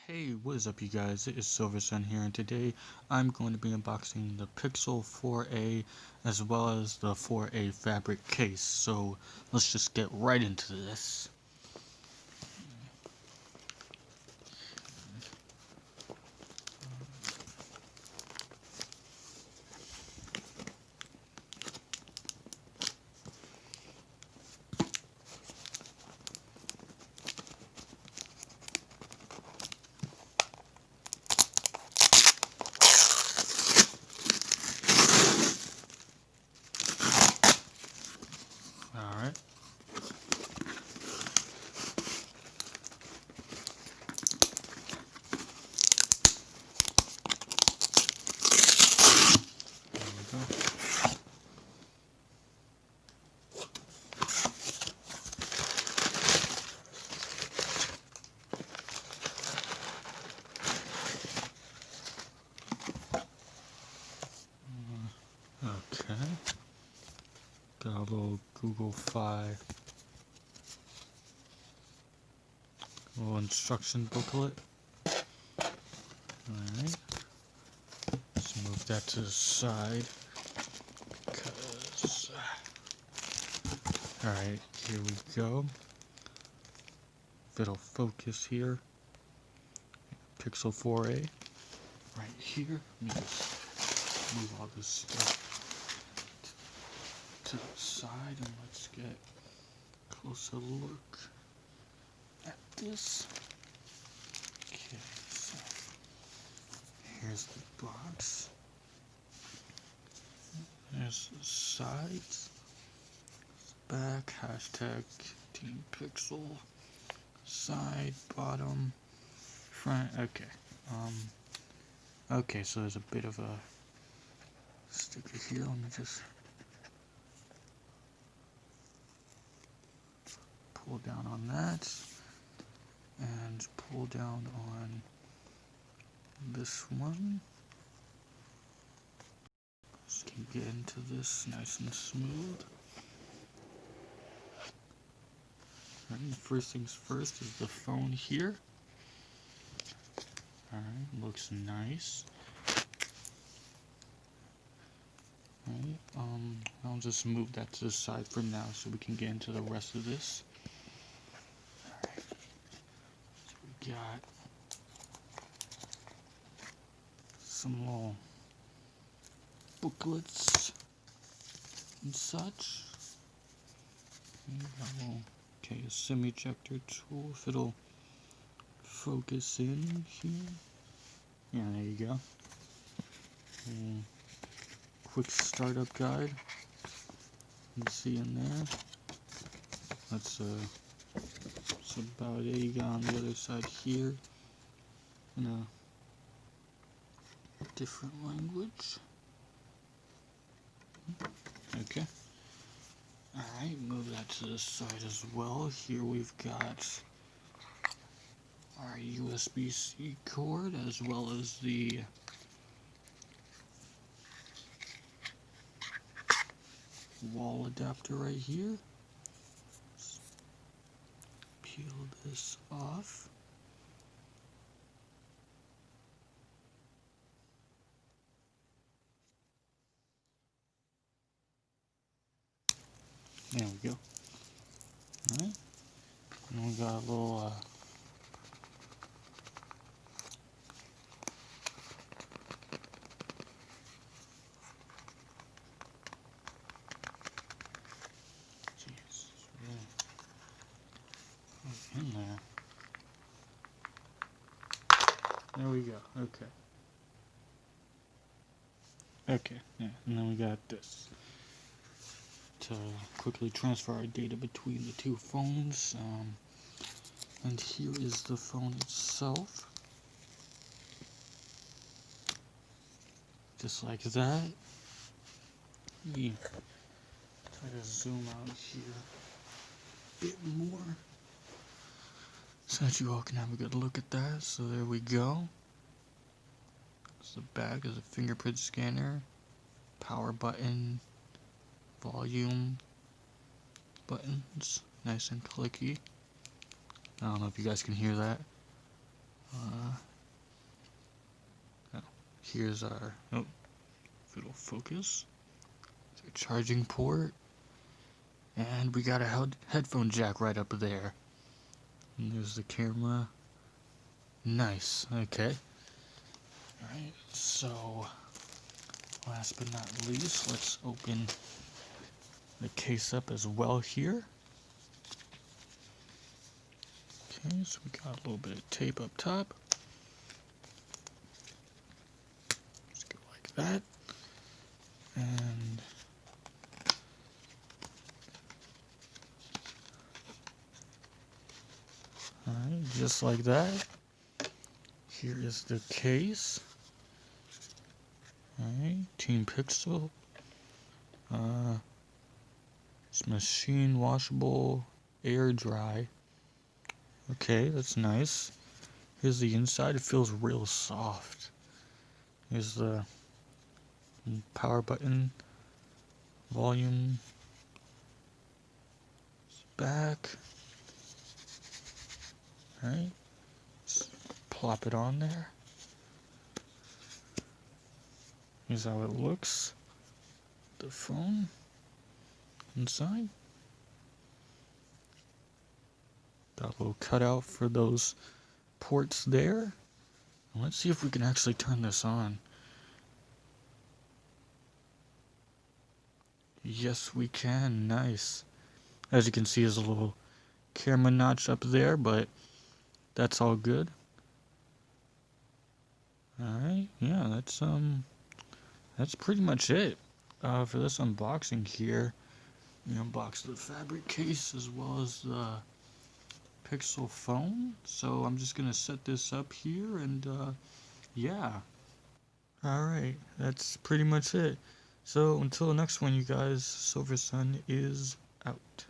Hey, what is up you guys? It is SilverSun here, and today I'm going to be unboxing the Pixel 4a as well as the 4a fabric case. So let's just get right into this. Alright. There we go. Okay. Got a little Google Fi little instruction booklet. Alright. Let's move that to the side. Because alright, here we go. If it'll focus here. Pixel 4a. Right here. Let me just move all this stuff to the side and let's get a closer look at this. Okay, so here's the box. There's the sides, back, hashtag Team Pixel, side, bottom, front. Okay. Okay, so there's a bit of a sticker here. Let me just pull down on that and pull down on this one. Just can get into this nice and smooth. Alright, first things first is the phone here. Alright, looks nice. Alright, I'll just move that to the side for now so we can get into the rest of this. Alright, so we got some little booklets and such. Okay, a SIM ejector tool, if it'll focus in here. Yeah, there you go. Quick startup guide. You can see in there. That's about it. You got on the other side here in a different language. Okay. Alright, move that to the side as well. Here we've got our USB-C cord as well as the wall adapter right here. Let's peel this off. There we go. Alright. And we got a little jeez, really in there. There we go. Okay. Okay, yeah, and then we got this to quickly transfer our data between the two phones. And here is the phone itself. Just like that. Let me try to zoom out here a bit more so that you all can have a good look at that. So there we go. The back is a fingerprint scanner, power button, volume buttons, nice and clicky. I don't know if you guys can hear that. here's our, oh, if it'll focus, it's our charging port, and we got a headphone jack right up there. And there's the camera. Nice, okay. Alright, so last but not least, let's open the case up as well here. Okay, so we got a little bit of tape up top. Just go like that. And alright, just like that. Here is the case. Alright, Team Pixel. It's machine washable, air dry. Okay, that's nice. Here's the inside. It feels real soft. Here's the power button, volume, back. Alright, just plop it on there. Here's how it looks. The phone inside. Got a little cutout for those ports there. And let's see if we can actually turn this on. Yes, we can. Nice. As you can see, there's a little camera notch up there, but that's all good. Alright, yeah, that's pretty much it for this unboxing here. We unboxed the fabric case as well as the Pixel phone. So I'm just gonna set this up here and yeah. Alright, that's pretty much it. So until the next one, you guys, Silver Sun is out.